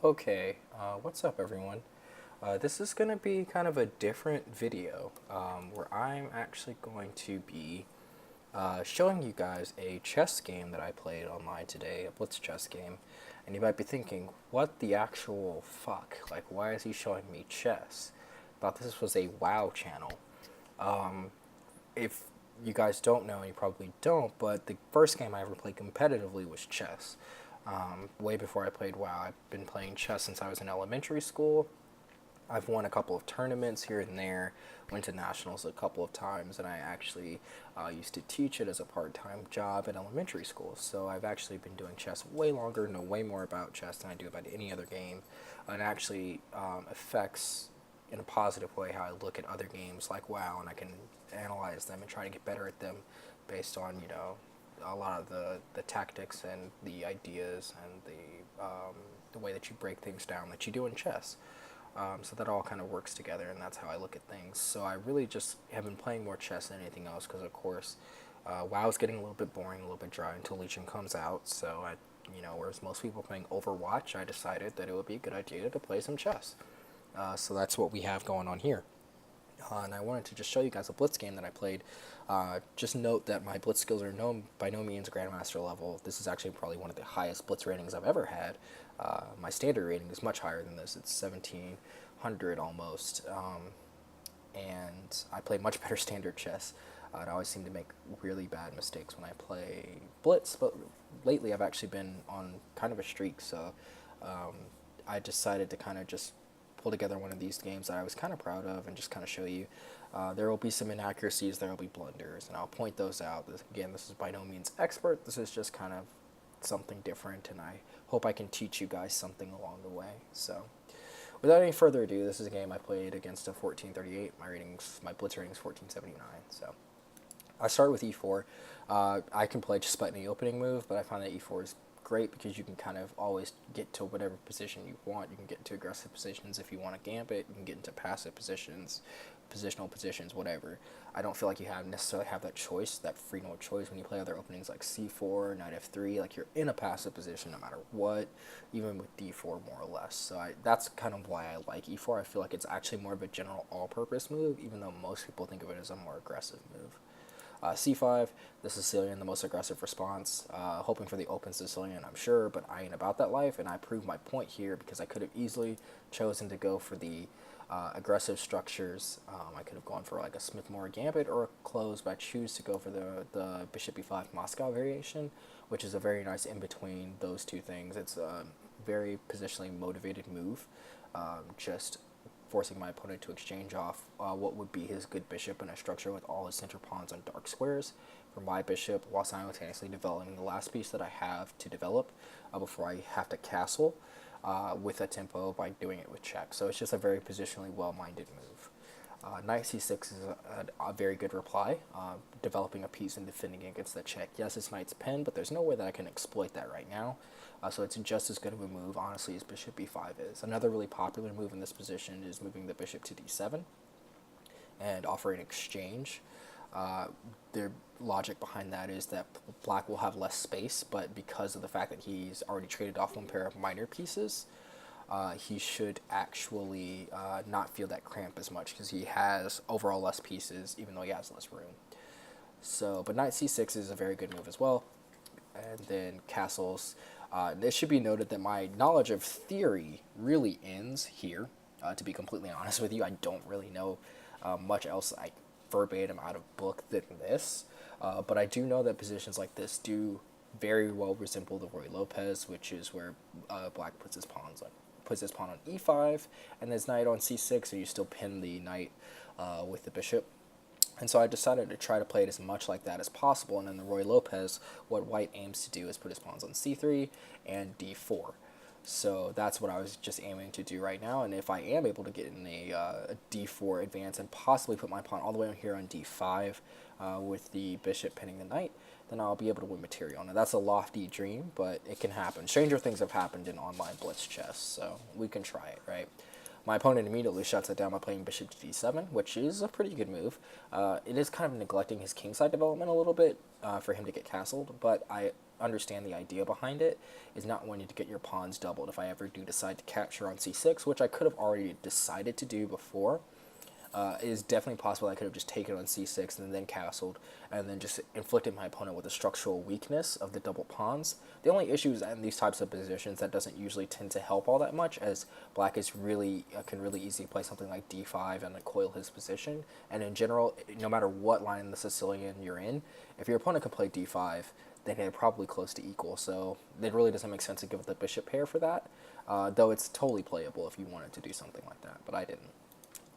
Okay, what's up everyone? This is going to be kind of a different video where I'm actually going to be showing you guys a chess game that I played online today, a Blitz chess game. And you might be thinking, what the actual fuck? Like, why is he showing me chess? Thought this was a WoW channel. If you guys don't know, and you probably don't, but the first game I ever played competitively was chess. Way before I played WoW, I've been playing chess since I was in elementary school. I've won a couple of tournaments here and there, went to nationals a couple of times, and I actually used to teach it as a part-time job in elementary school. So I've actually been doing chess way longer, know way more about chess than I do about any other game, and actually affects in a positive way how I look at other games like WoW, and I can analyze them and try to get better at them based on, a lot of the tactics and the ideas and the way that you break things down that you do in chess. So that all kind of works together, and that's how I look at things. So I really just have been playing more chess than anything else because, of course, WoW is getting a little bit boring, a little bit dry until Legion comes out. So whereas most people playing Overwatch, I decided that it would be a good idea to play some chess. So that's what we have going on here. And I wanted to just show you guys a Blitz game that I played. Just note that my Blitz skills are by no means Grandmaster level. This is actually probably one of the highest Blitz ratings I've ever had. My standard rating is much higher than this. It's 1700 almost. And I play much better standard chess. I always seem to make really bad mistakes when I play Blitz, but lately I've actually been on kind of a streak, so I decided to kind of just pull together one of these games that I was kind of proud of and just kind of show you. There will be some inaccuracies, there will be blunders, and I'll point those out. This is by no means expert, this is just kind of something different, and I hope I can teach you guys something along the way. So, without any further ado, this is a game I played against a 1438. My Blitz rating is 1479, so. I start with e4. I can play just about any opening move, but I find that e4 is great because you can kind of always get to whatever position you want. You can get into aggressive positions if you want to gambit. You can get into passive positions, positional positions, whatever. I don't feel like you necessarily have that choice, that freedom of choice when you play other openings like c4, knight f3. Like, you're in a passive position no matter what, even with d4 more or less. So that's kind of why I like e4. I feel like it's actually more of a general all-purpose move, even though most people think of it as a more aggressive move. C5, the Sicilian, the most aggressive response, hoping for the open Sicilian, I'm sure, but I ain't about that life, and I proved my point here because I could have easily chosen to go for the aggressive structures. I could have gone for like a Smith-Morra Gambit or a close, but I choose to go for the Bishop e5 Moscow variation, which is a very nice in-between those two things. It's a very positionally motivated move, just forcing my opponent to exchange off what would be his good bishop in a structure with all his center pawns on dark squares for my bishop, while simultaneously developing the last piece that I have to develop before I have to castle with a tempo by doing it with check. So it's just a very positionally well-minded move. Knight c6 is a very good reply, developing a piece and defending against the check. Yes, it's knight's pen, but there's no way that I can exploit that right now. So it's just as good of a move, honestly, as bishop b5 is. Another really popular move in this position is moving the bishop to d7 and offering exchange. The logic behind that is that black will have less space, but because of the fact that he's already traded off one pair of minor pieces, he should actually not feel that cramp as much because he has overall less pieces, even though he has less room. So, but knight c6 is a very good move as well. And then castles. It should be noted that my knowledge of theory really ends here. To be completely honest with you, I don't really know much else verbatim out of book than this. But I do know that positions like this do very well resemble the Roy Lopez, which is where black puts his pawn on e5, and there's knight on c6, and you still pin the knight with the bishop. And so I decided to try to play it as much like that as possible, and in the Roy Lopez, what white aims to do is put his pawns on c3 and d4. So that's what I was just aiming to do right now, and if I am able to get in a d4 advance and possibly put my pawn all the way on here on d5 with the bishop pinning the knight, then I'll be able to win material. Now that's a lofty dream, but it can happen. Stranger things have happened in online Blitz chess, so we can try it, right? My opponent immediately shuts it down by playing bishop to d7, which is a pretty good move. It is kind of neglecting his kingside development a little bit for him to get castled, but I understand the idea behind it, is not wanting to get your pawns doubled. If I ever do decide to capture on c6, which I could have already decided to do before, it is definitely possible I could have just taken on c6 and then castled, and then just inflicted my opponent with a structural weakness of the double pawns. The only issue is in these types of positions that doesn't usually tend to help all that much, as black is really can really easily play something like d5 and coil his position. And in general, no matter what line in the Sicilian you're in, if your opponent can play d5, then they're probably close to equal. So it really doesn't make sense to give the bishop pair for that, though it's totally playable if you wanted to do something like that, but I didn't.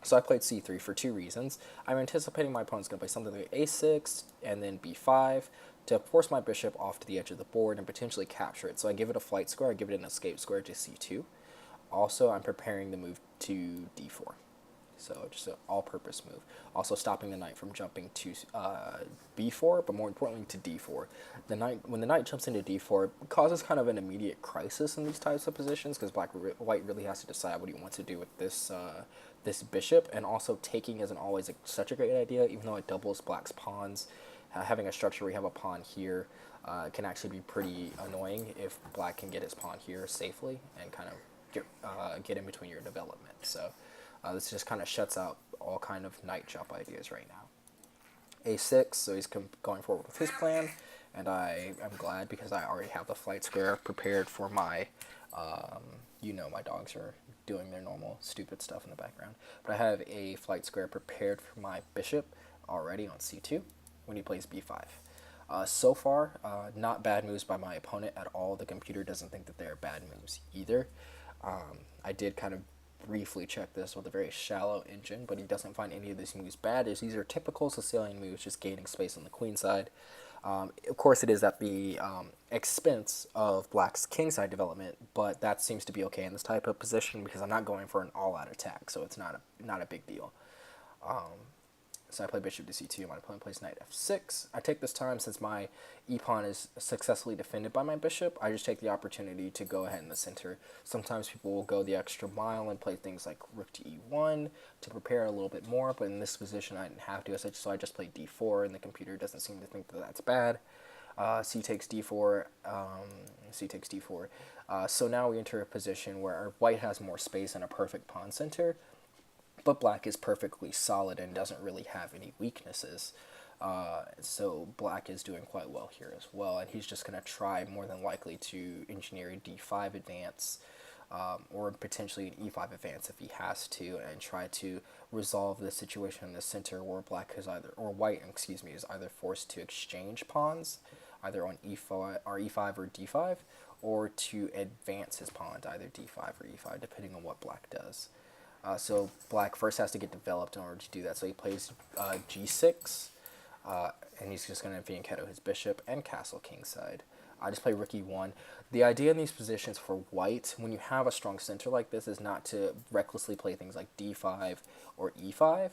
So I played c3 for two reasons. I'm anticipating my opponent's going to play something like a6 and then b5 to force my bishop off to the edge of the board and potentially capture it. So I give it a flight square, I give it an escape square to c2. Also, I'm preparing the move to d4. So just an all-purpose move. Also stopping the knight from jumping to b4, but more importantly to d4. When the knight jumps into d4, it causes kind of an immediate crisis in these types of positions, because white really has to decide what he wants to do with this this bishop, and also taking isn't always such a great idea, even though it doubles black's pawns. Having a structure where you have a pawn here can actually be pretty annoying if black can get his pawn here safely and kind of get in between your development. So this just kind of shuts out all kind of knight jump ideas right now. a6, so he's going forward with his plan, and I'm glad, because I already have the flight square prepared for my, my dogs are doing their normal stupid stuff in the background. But I have a flight square prepared for my bishop already on c2 when he plays b5. So far, not bad moves by my opponent at all. The computer doesn't think that they're bad moves either. I did kind of briefly check this with a very shallow engine, but he doesn't find any of these moves bad, as these are typical Sicilian moves, just gaining space on the queen side. Of course, it is at the expense of black's kingside development, but that seems to be okay in this type of position because I'm not going for an all-out attack, so it's not a big deal. So I play bishop to c2, my opponent plays knight f6. I take this time, since my e-pawn is successfully defended by my bishop, I just take the opportunity to go ahead in the center. Sometimes people will go the extra mile and play things like rook to e1 to prepare a little bit more, but in this position I didn't have to, so I just played d4, and the computer doesn't seem to think that that's bad. C takes d4, c takes d4. So now we enter a position where white has more space and a perfect pawn center, but black is perfectly solid and doesn't really have any weaknesses. So black is doing quite well here as well, and he's just going to try more than likely to engineer a d5 advance, or potentially an e5 advance if he has to, and try to resolve the situation in the center where white is either forced to exchange pawns, either on e5 or d5, or to advance his pawn to either d5 or e5, depending on what black does. So black first has to get developed in order to do that. So he plays g6, and he's just going to fianchetto his bishop and castle kingside. I just play rook e1. The idea in these positions for white, when you have a strong center like this, is not to recklessly play things like d5 or e5,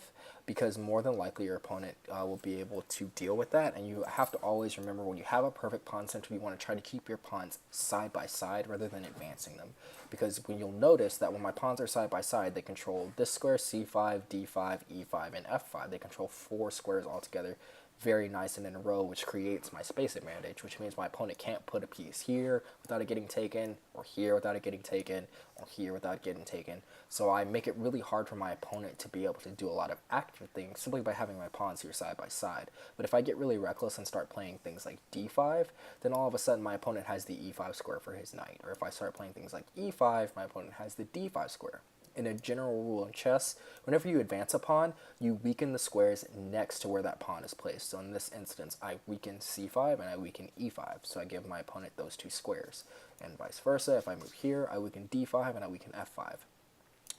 because more than likely your opponent will be able to deal with that. And you have to always remember, when you have a perfect pawn center, you want to try to keep your pawns side by side rather than advancing them. Because when you'll notice that when my pawns are side by side, they control this square, c5, d5, e5, and f5. They control 4 squares altogether, very nice and in a row, which creates my space advantage, which means my opponent can't put a piece here without it getting taken, or here without it getting taken, or here without it getting taken. So I make it really hard for my opponent to be able to do a lot of active things simply by having my pawns here side by side. But if I get really reckless and start playing things like d5, then all of a sudden my opponent has the e5 square for his knight. Or if I start playing things like e5, my opponent has the d5 square. In a general rule in chess, whenever you advance a pawn, you weaken the squares next to where that pawn is placed. So in this instance, I weaken c5 and I weaken e5. So I give my opponent those 2 squares. And vice versa, if I move here, I weaken d5 and I weaken f5.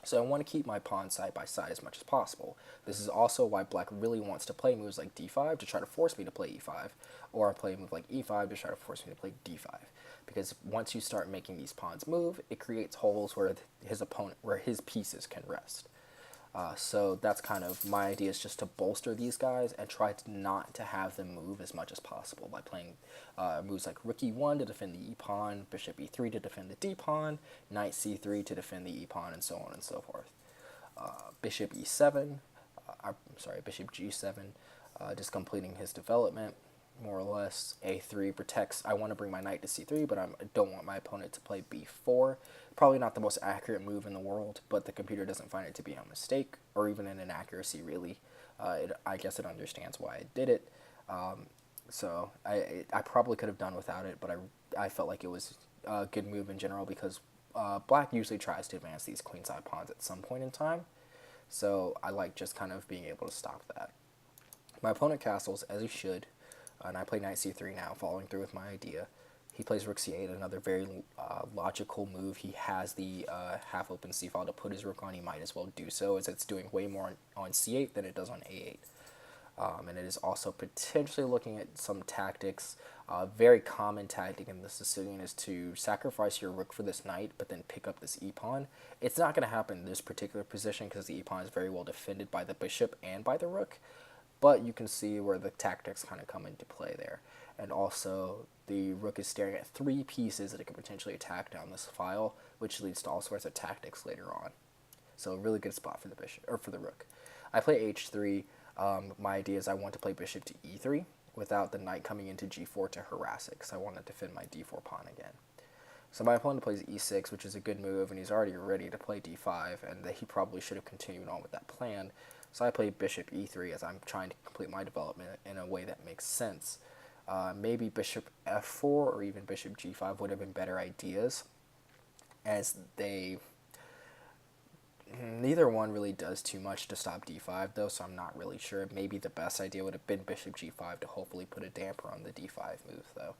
So I want to keep my pawns side by side as much as possible. This is also why black really wants to play moves like d5 to try to force me to play e5, or play a move like e5 to try to force me to play d5. Because once you start making these pawns move, it creates holes where his pieces can rest. So that's kind of my idea, is just to bolster these guys and try not to have them move as much as possible by playing moves like rook e1 to defend the e-pawn, bishop e3 to defend the d-pawn, knight c3 to defend the e-pawn, and so on and so forth. Bishop e7, bishop g7, just completing his development. more or less. A3 protects. I want to bring my knight to C3, but I don't want my opponent to play B4. Probably not the most accurate move in the world, but the computer doesn't find it to be a mistake or even an inaccuracy, really. I guess it understands why I did it. So I probably could have done without it, but I felt like it was a good move in general because black usually tries to advance these queenside pawns at some point in time. So I like just kind of being able to stop that. My opponent castles, as he should, and I play knight c3 now, following through with my idea. He plays rook c8, another very logical move. He has the half-open c file to put his rook on. He might as well do so, as it's doing way more on c8 than it does on a8. And it is also potentially looking at some tactics. Very common tactic in the Sicilian is to sacrifice your rook for this knight, but then pick up this e-pawn. It's not going to happen in this particular position because the e-pawn is very well defended by the bishop and by the rook. But you can see where the tactics kind of come into play there. And also, the rook is staring at 3 pieces that it can potentially attack down this file, which leads to all sorts of tactics later on. So a really good spot for the bishop, or for the rook. I play h3. My idea is I want to play bishop to e3 without the knight coming into g4 to harass it, because I want to defend my d4 pawn again. So my opponent plays e6, which is a good move, and he's already ready to play d5, and that he probably should have continued on with that plan. So I play bishop e3 as I'm trying to complete my development in a way that makes sense. Maybe bishop f4 or even bishop g5 would have been better ideas, as neither one really does too much to stop d5 though, so I'm not really sure. Maybe the best idea would have been bishop g5 to hopefully put a damper on the d5 move though.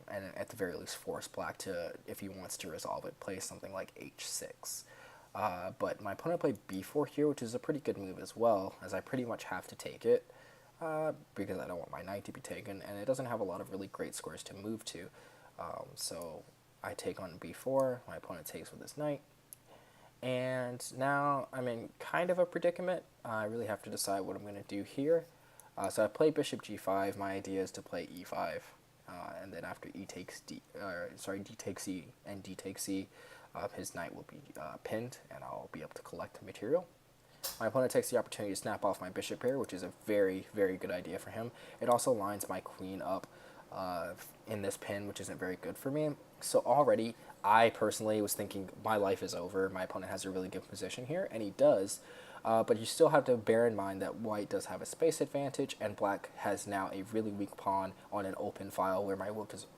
And at the very least force black to, if he wants to resolve it, play something like h6. But my opponent played b4 here, which is a pretty good move as well, as I pretty much have to take it, because I don't want my knight to be taken, and it doesn't have a lot of really great squares to move to. So I take on b4, my opponent takes with his knight, and now I'm in kind of a predicament. I really have to decide what I'm going to do here. So I play bishop g5. My idea is to play e5, and then after d takes e and d takes e, his knight will be pinned, and I'll be able to collect the material. My opponent takes the opportunity to snap off my bishop here, which is a very, very good idea for him. It also lines my queen up in this pin, which isn't very good for me. So already, I personally was thinking my life is over. My opponent has a really good position here, and he does. But you still have to bear in mind that white does have a space advantage, and black has now a really weak pawn on an open file where my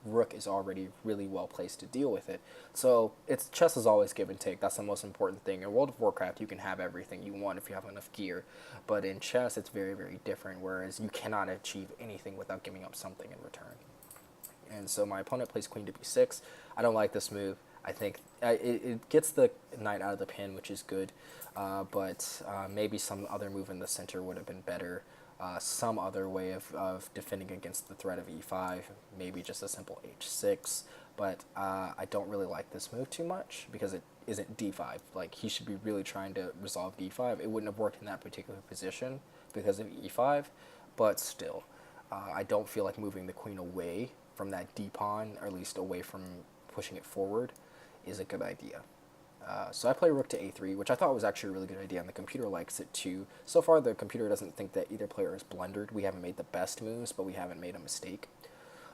rook is already really well placed to deal with it. So chess is always give and take. That's the most important thing. In World of Warcraft, you can have everything you want if you have enough gear. But in chess, it's very, very different, whereas you cannot achieve anything without giving up something in return. And so my opponent plays queen to b6. I don't like this move. I think it gets the knight out of the pin, which is good, but maybe some other move in the center would have been better. Some other way of defending against the threat of e5, maybe just a simple h6, but I don't really like this move too much because it isn't d5. Like, he should be really trying to resolve d5. It wouldn't have worked in that particular position because of e5, but still, I don't feel like moving the queen away from that d-pawn, or at least away from pushing it forward, is a good idea. So I play rook to a3, which I thought was actually a really good idea, and the computer likes it too. So far, the computer doesn't think that either player is blundered. We haven't made the best moves, but we haven't made a mistake.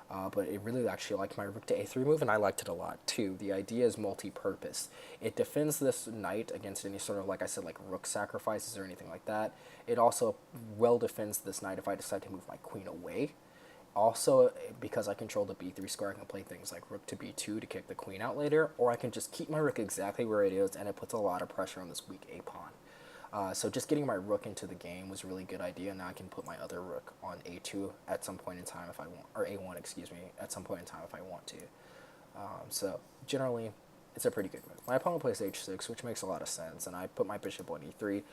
But it really actually liked my rook to a3 move, and I liked it a lot too. The idea is multi-purpose. It defends this knight against any sort of, like I said, like rook sacrifices or anything like that. It also well defends this knight if I decide to move my queen away. Also, because I control the b3 square, I can play things like rook to b2 to kick the queen out later, or I can just keep my rook exactly where it is, and it puts a lot of pressure on this weak a-pawn. So just getting my rook into the game was a really good idea. Now I can put my other rook on a2 at some point in time if I want, or a1, excuse me, at some point in time if I want to. So generally, it's a pretty good move. My opponent plays h6, which makes a lot of sense, and I put my bishop on e3.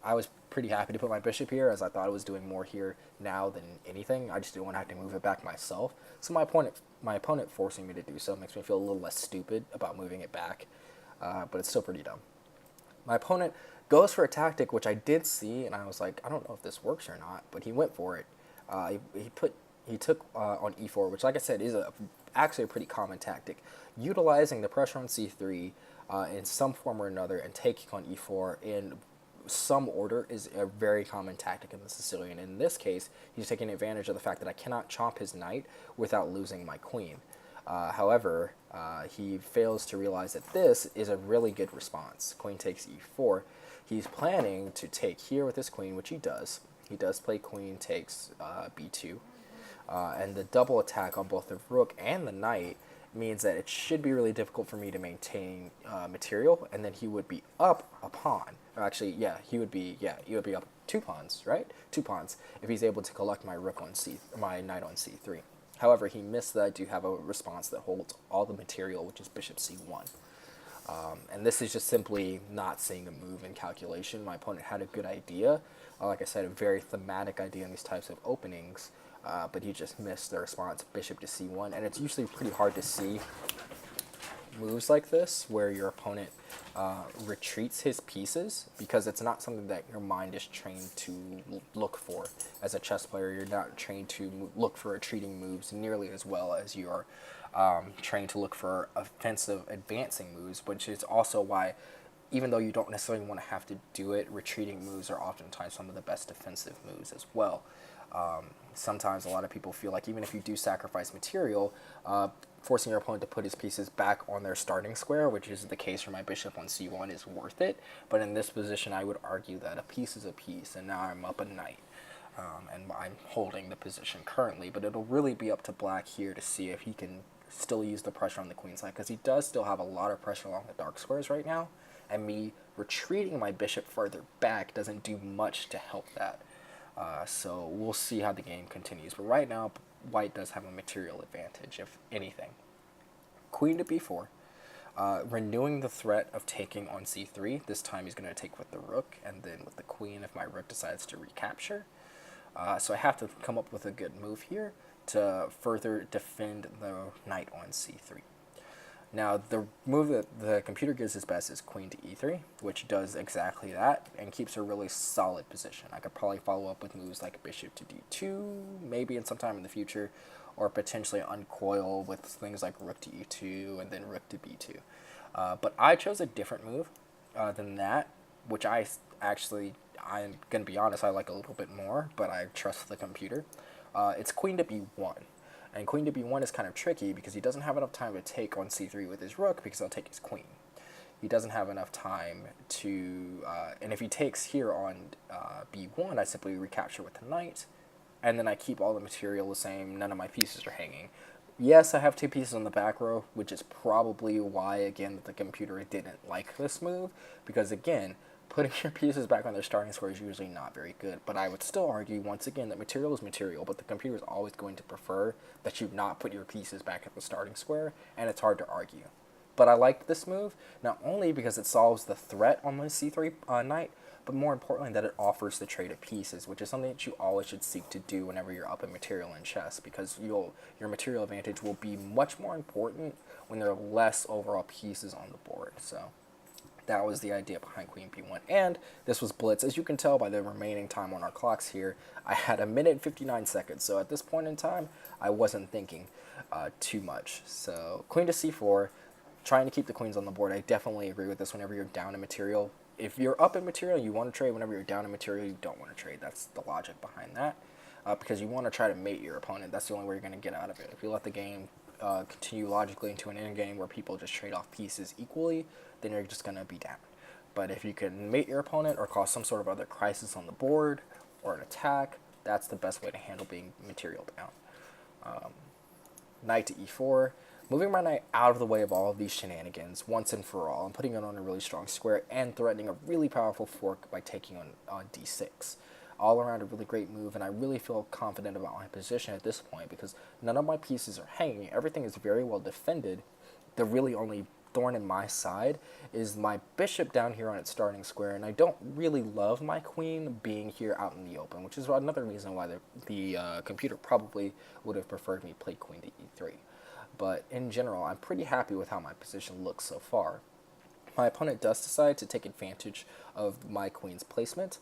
I was pretty happy to put my bishop here, as I thought I was doing more here now than anything. I just didn't want to have to move it back myself. So my opponent forcing me to do so makes me feel a little less stupid about moving it back, but it's still pretty dumb. My opponent goes for a tactic which I did see, and I was like, I don't know if this works or not, but he went for it. He took on e4, which, like I said, is actually a pretty common tactic, utilizing the pressure on c3 in some form or another and taking on e4 in some order is a very common tactic in the Sicilian. In this case, he's taking advantage of the fact that I cannot chomp his knight without losing my queen. However, he fails to realize that this is a really good response. Queen takes e4. He's planning to take here with his queen, which he does. He does play queen takes b2. And the double attack on both the rook and the knight means that it should be really difficult for me to maintain material, and then he would be up a pawn. Or actually, he would be up 2 pawns, right? 2 pawns if he's able to collect my rook on my knight on c3. However, he missed that I do have a response that holds all the material, which is bishop c1. And this is just simply not seeing a move in calculation. My opponent had a good idea, like I said, a very thematic idea in these types of openings, but he just missed the response, bishop to c1. And it's usually pretty hard to see moves like this where your opponent retreats his pieces, because it's not something that your mind is trained to look for. As a chess player, you're not trained to look for retreating moves nearly as well as you're trained to look for offensive advancing moves, which is also why, even though you don't necessarily want to have to do it, retreating moves are oftentimes some of the best defensive moves as well. Sometimes a lot of people feel like even if you do sacrifice material, forcing your opponent to put his pieces back on their starting square, which is the case for my bishop on c1, is worth it. But in this position, I would argue that a piece is a piece, and now I'm up a knight. And I'm holding the position currently, but it'll really be up to black here to see if he can still use the pressure on the queen side, because he does still have a lot of pressure along the dark squares right now, and me retreating my bishop further back doesn't do much to help that. So we'll see how the game continues, but right now white does have a material advantage, if anything. Queen to b4, renewing the threat of taking on c3. This time he's going to take with the rook, and then with the queen if my rook decides to recapture. So I have to come up with a good move here to further defend the knight on c3. Now, the move that the computer gives us best is queen to e3, which does exactly that and keeps a really solid position. I could probably follow up with moves like bishop to d2, maybe in some time in the future, or potentially uncoil with things like rook to e2 and then rook to b2. But I chose a different move than that, which I'm going to be honest, I like a little bit more, but I trust the computer. It's queen to b1. And queen to b1 is kind of tricky because he doesn't have enough time to take on c3 with his rook because he'll take his queen. He doesn't have enough time to, and if he takes here on b1, I simply recapture with the knight, and then I keep all the material the same, none of my pieces are hanging. Yes, I have 2 pieces on the back row, which is probably why, again, the computer didn't like this move, because again, putting your pieces back on their starting square is usually not very good. But I would still argue, once again, that material is material, but the computer is always going to prefer that you not put your pieces back at the starting square, and it's hard to argue. But I liked this move, not only because it solves the threat on my c3 knight, but more importantly that it offers the trade of pieces, which is something that you always should seek to do whenever you're up in material in chess, because your material advantage will be much more important when there are less overall pieces on the board. So that was the idea behind queen b1, and this was Blitz. As you can tell by the remaining time on our clocks here, I had 1 minute and 59 seconds, so at this point in time, I wasn't thinking too much. So queen to c4, trying to keep the queens on the board. I definitely agree with this whenever you're down in material. If you're up in material, you want to trade. Whenever you're down in material, you don't want to trade. That's the logic behind that, because you want to try to mate your opponent. That's the only way you're going to get out of it. If you let the game continue logically into an endgame where people just trade off pieces equally, then you're just going to be down. But if you can mate your opponent or cause some sort of other crisis on the board or an attack, that's the best way to handle being material down. Knight to e4, moving my knight out of the way of all of these shenanigans once and for all, and putting it on a really strong square and threatening a really powerful fork by taking on d6. All around a really great move, and I really feel confident about my position at this point because none of my pieces are hanging. Everything is very well defended. The really only thorn in my side is my bishop down here on its starting square, and I don't really love my queen being here out in the open, which is another reason why the computer probably would have preferred me play queen to e3. But in general, I'm pretty happy with how my position looks so far. My opponent does decide to take advantage of my queen's placement.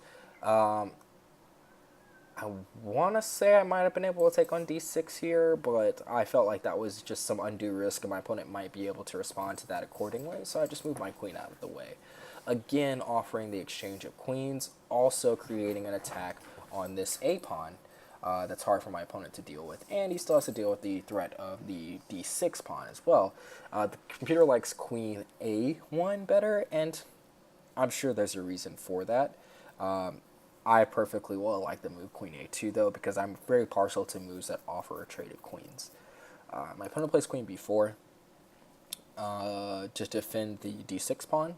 I want to say I might have been able to take on d6 here, but I felt like that was just some undue risk, and my opponent might be able to respond to that accordingly, so I just moved my queen out of the way. Again, offering the exchange of queens, also creating an attack on this a pawn that's hard for my opponent to deal with, and he still has to deal with the threat of the d6 pawn as well. The computer likes queen a1 better, and I'm sure there's a reason for that. I perfectly well like the move queen a2 though, because I'm very partial to moves that offer a trade of queens. My opponent plays queen b4 to defend the d6 pawn,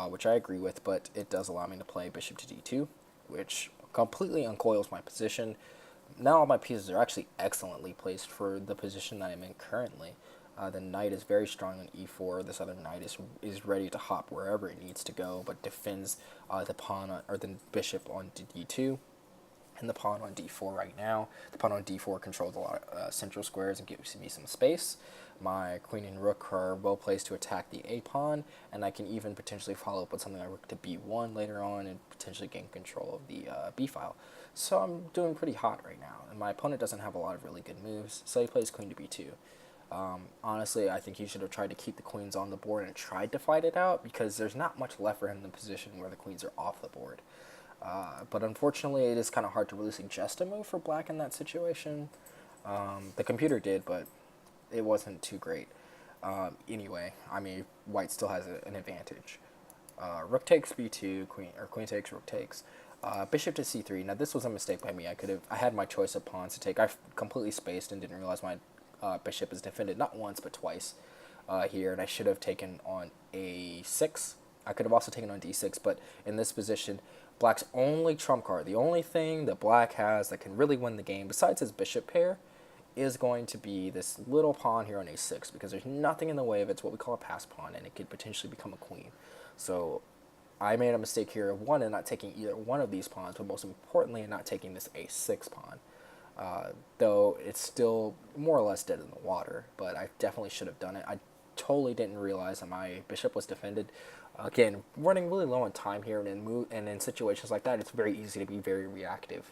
which I agree with, but it does allow me to play bishop to d2, which completely uncoils my position. Now all my pieces are actually excellently placed for the position that I'm in currently. The knight is very strong on e4. This other knight is ready to hop wherever it needs to go, but defends the pawn or the bishop on d2 and the pawn on d4 right now. The pawn on d4 controls a lot of central squares and gives me some space. My queen and rook are well placed to attack the a pawn, and I can even potentially follow up with something like rook to b1 later on and potentially gain control of the b file. So I'm doing pretty hot right now, and my opponent doesn't have a lot of really good moves, so he plays queen to b2. Honestly, I think he should have tried to keep the queens on the board and tried to fight it out, because there's not much left for him in the position where the queens are off the board. But unfortunately, it is kind of hard to really suggest a move for black in that situation. The computer did, but it wasn't too great. Anyway, I mean, white still has an advantage. Rook takes b2, queen takes, rook takes. Bishop to c3. Now this was a mistake by me. I had my choice of pawns to take. I completely spaced and didn't realize my bishop is defended not once but twice here, and I should have taken on a6. I could have also taken on d6, but in this position, black's only trump card, the only thing that black has that can really win the game, besides his bishop pair, is going to be this little pawn here on a6, because there's nothing in the way of it. It's what we call a pass pawn, and it could potentially become a queen. So I made a mistake here of one in not taking either one of these pawns, but most importantly in not taking this a6 pawn. Though it's still more or less dead in the water, but I definitely should have done it. I totally didn't realize that my bishop was defended. Again, running really low on time here, and in situations like that, it's very easy to be very reactive.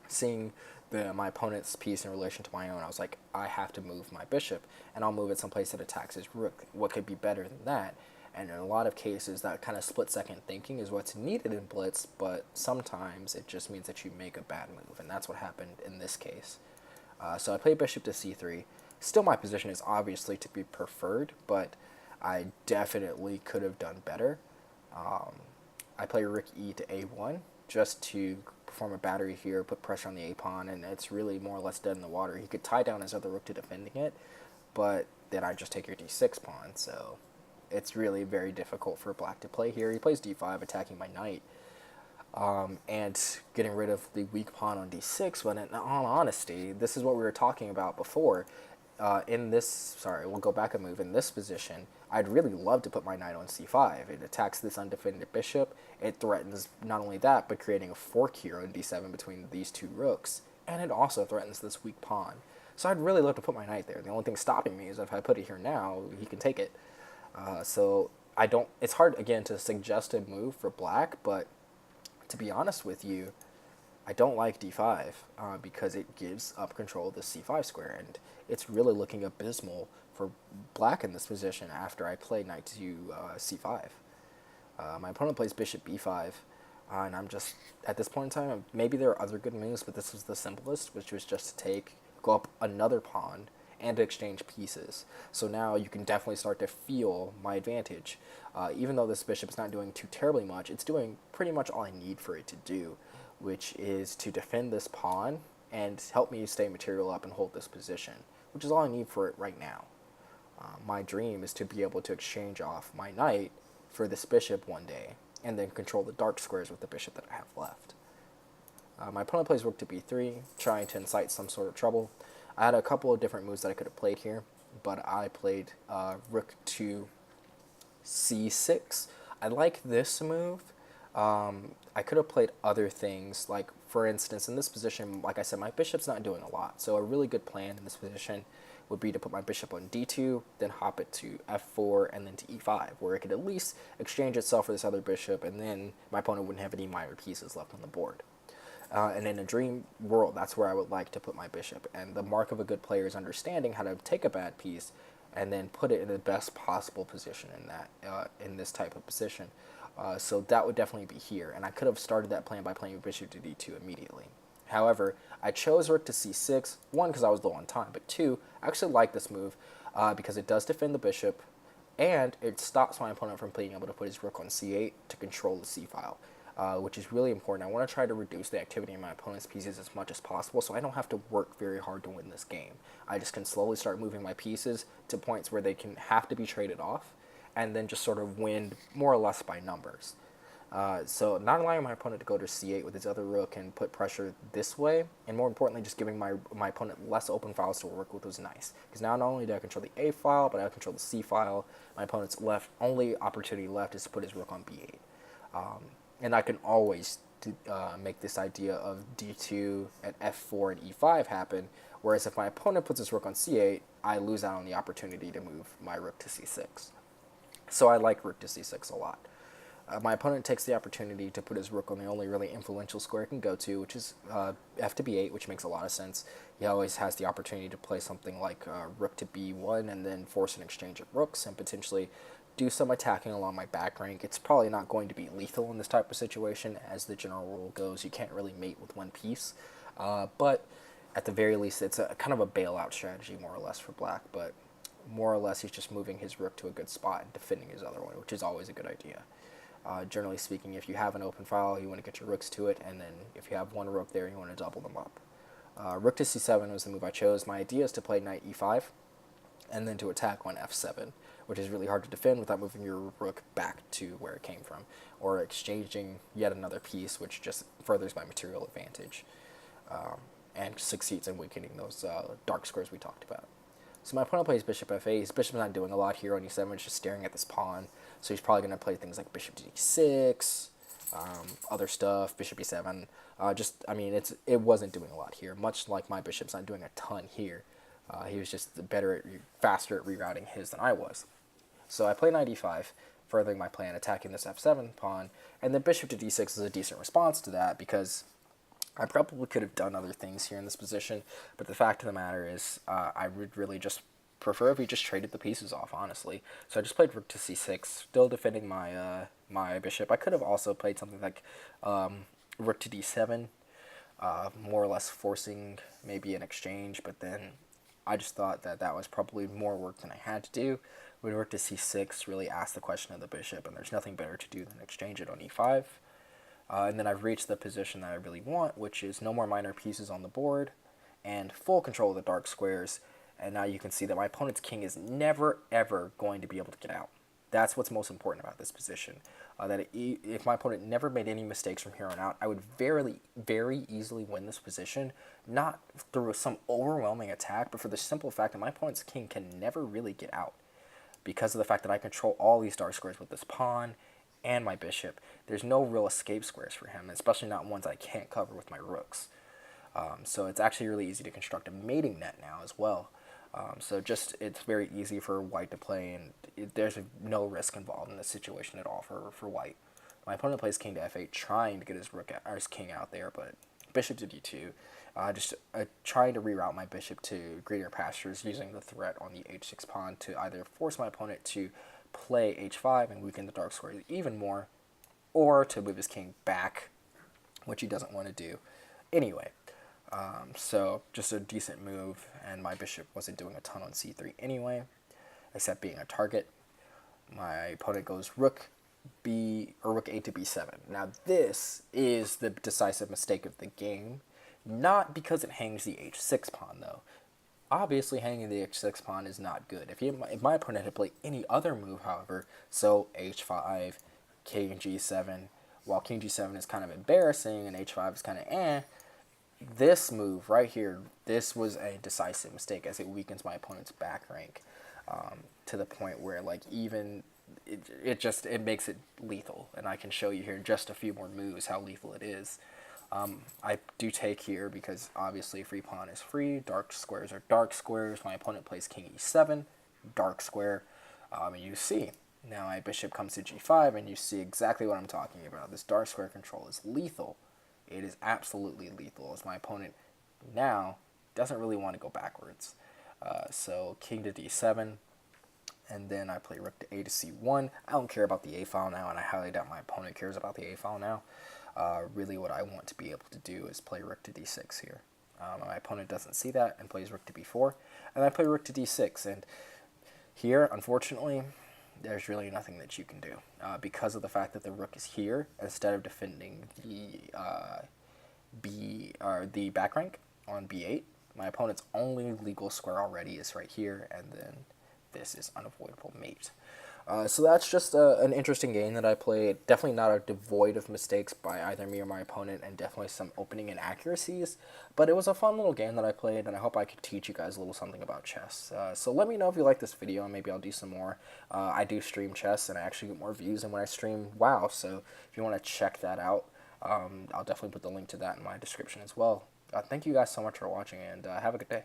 Seeing my opponent's piece in relation to my own, I was like, I have to move my bishop, and I'll move it someplace that attacks his rook. What could be better than that? And in a lot of cases, that kind of split-second thinking is what's needed in Blitz, but sometimes it just means that you make a bad move, and that's what happened in this case. So I played bishop to c3. Still, my position is obviously to be preferred, but I definitely could have done better. I play rook e to a1 just to perform a battery here, put pressure on the a-pawn, and it's really more or less dead in the water. He could tie down his other rook to defending it, but then I just take your d6 pawn, so it's really very difficult for black to play here. He plays d5, attacking my knight, and getting rid of the weak pawn on d6, but in all honesty, this is what we were talking about before. We'll go back a move. In this position, I'd really love to put my knight on c5. It attacks this undefended bishop. It threatens not only that, but creating a fork here on d7 between these two rooks. And it also threatens this weak pawn. So I'd really love to put my knight there. The only thing stopping me is if I put it here now, he can take it. So it's hard, again, to suggest a move for black, but to be honest with you, I don't like d5 because it gives up control of the c5 square, and it's really looking abysmal for black in this position after I play knight to c5. My opponent plays bishop b5, and I'm just, at this point in time, maybe there are other good moves, but this was the simplest, which was just to go up another pawn, and to exchange pieces. So now you can definitely start to feel my advantage. Even though this bishop is not doing too terribly much, it's doing pretty much all I need for it to do, which is to defend this pawn and help me stay material up and hold this position, which is all I need for it right now. My dream is to be able to exchange off my knight for this bishop one day, and then control the dark squares with the bishop that I have left. My opponent plays rook to b3, trying to incite some sort of trouble. I had a couple of different moves that I could have played here, but I played rook to c6. I like this move. I could have played other things, like, for instance, in this position, like I said, my bishop's not doing a lot, so a really good plan in this position would be to put my bishop on d2, then hop it to f4, and then to e5, where it could at least exchange itself for this other bishop, and then my opponent wouldn't have any minor pieces left on the board. And in a dream world, that's where I would like to put my bishop. And the mark of a good player is understanding how to take a bad piece and then put it in the best possible position in that in this type of position. So that would definitely be here. And I could have started that plan by playing bishop to d2 immediately. However, I chose rook to c6, one, because I was low on time, but two, I actually like this move because it does defend the bishop, and it stops my opponent from being able to put his rook on c8 to control the c-file, which is really important. I want to try to reduce the activity in my opponent's pieces as much as possible so I don't have to work very hard to win this game. I just can slowly start moving my pieces to points where they can have to be traded off, and then just sort of win more or less by numbers. So not allowing my opponent to go to c8 with his other rook and put pressure this way, and more importantly, just giving my opponent less open files to work with was nice. Because now not only do I control the a file, but I control the c file. My opponent's only opportunity left is to put his rook on b8. And I can always make this idea of d2 and f4 and e5 happen, whereas if my opponent puts his rook on c8, I lose out on the opportunity to move my rook to c6. So I like rook to c6 a lot. My opponent takes the opportunity to put his rook on the only really influential square it can go to, which is f to b8, which makes a lot of sense. He always has the opportunity to play something like rook to b1 and then force an exchange of rooks and potentially do some attacking along my back rank. It's probably not going to be lethal in this type of situation. As the general rule goes, you can't really mate with one piece. But at the very least, it's a kind of a bailout strategy, more or less, for black. But more or less, he's just moving his rook to a good spot and defending his other one, which is always a good idea. Generally speaking, if you have an open file, you want to get your rooks to it, and then if you have one rook there, you want to double them up. Rook to c7 was the move I chose. My idea is to play knight e5, and then to attack on f7, which is really hard to defend without moving your rook back to where it came from, or exchanging yet another piece, which just furthers my material advantage, and succeeds in weakening those dark squares we talked about. So my opponent plays bishop f8. His bishop's not doing a lot here on e7. It's just staring at this pawn. So he's probably going to play things like bishop to d6, other stuff, bishop e7. It wasn't doing a lot here, much like my bishop's not doing a ton here. He was just faster at rerouting his than I was. So I play knight e5, furthering my plan, attacking this f7 pawn, and then bishop to d6 is a decent response to that because I probably could have done other things here in this position, but the fact of the matter is I would really just prefer if he just traded the pieces off, honestly. So I just played rook to c6, still defending my my bishop. I could have also played something like rook to d7, more or less forcing maybe an exchange, but then I just thought that that was probably more work than I had to do. When rook to c6 really asked the question of the bishop, and there's nothing better to do than exchange it on e5. And then I've reached the position that I really want, which is no more minor pieces on the board and full control of the dark squares. And now you can see that my opponent's king is never, ever going to be able to get out. That's what's most important about this position. If my opponent never made any mistakes from here on out, I would very, very easily win this position, not through some overwhelming attack, but for the simple fact that my opponent's king can never really get out because of the fact that I control all these dark squares with this pawn and my bishop. There's no real escape squares for him, especially not ones I can't cover with my rooks. So it's actually really easy to construct a mating net now as well. So it's very easy for white to play, and there's no risk involved in this situation at all for white. My opponent plays king to f8, trying to get his his king out there, but bishop to d2, trying to reroute my bishop to greener pastures, using the threat on the h6 pawn to either force my opponent to play h5 and weaken the dark squares even more, or to move his king back, which he doesn't want to do anyway. So just a decent move, and my bishop wasn't doing a ton on c3 anyway, except being a target. My opponent goes rook 8 to b7. Now this is the decisive mistake of the game, not because it hangs the h6 pawn though. Obviously, hanging the h6 pawn is not good. If my opponent had played any other move, however, so h5, king g7, while king g7 is kind of embarrassing and h5 is kind of this move right here, this was a decisive mistake as it weakens my opponent's back rank to the point where it makes it lethal. And I can show you here in just a few more moves how lethal it is. I do take here because obviously free pawn is free, dark squares are dark squares. My opponent plays king e7, dark square, and you see. Now my bishop comes to g5, and you see exactly what I'm talking about. This dark square control is lethal It is absolutely lethal, as my opponent now doesn't really want to go backwards. So king to d7, and then I play rook to a to c1. I don't care about the a file now, and I highly doubt my opponent cares about the a file now. Really what I want to be able to do is play rook to d6 here. My opponent doesn't see that and plays rook to b4, and I play rook to d6, and here, unfortunately, there's really nothing that you can do because of the fact that the rook is here instead of defending the back rank on b8. My opponent's only legal square already is right here, and then this is unavoidable mate. So that's just an interesting game that I played. Definitely not a devoid of mistakes by either me or my opponent, and definitely some opening inaccuracies. But it was a fun little game that I played, and I hope I could teach you guys a little something about chess. So let me know if you like this video, and maybe I'll do some more. I do stream chess, and I actually get more views than when I stream WoW. So if you want to check that out, I'll definitely put the link to that in my description as well. Thank you guys so much for watching, and have a good day.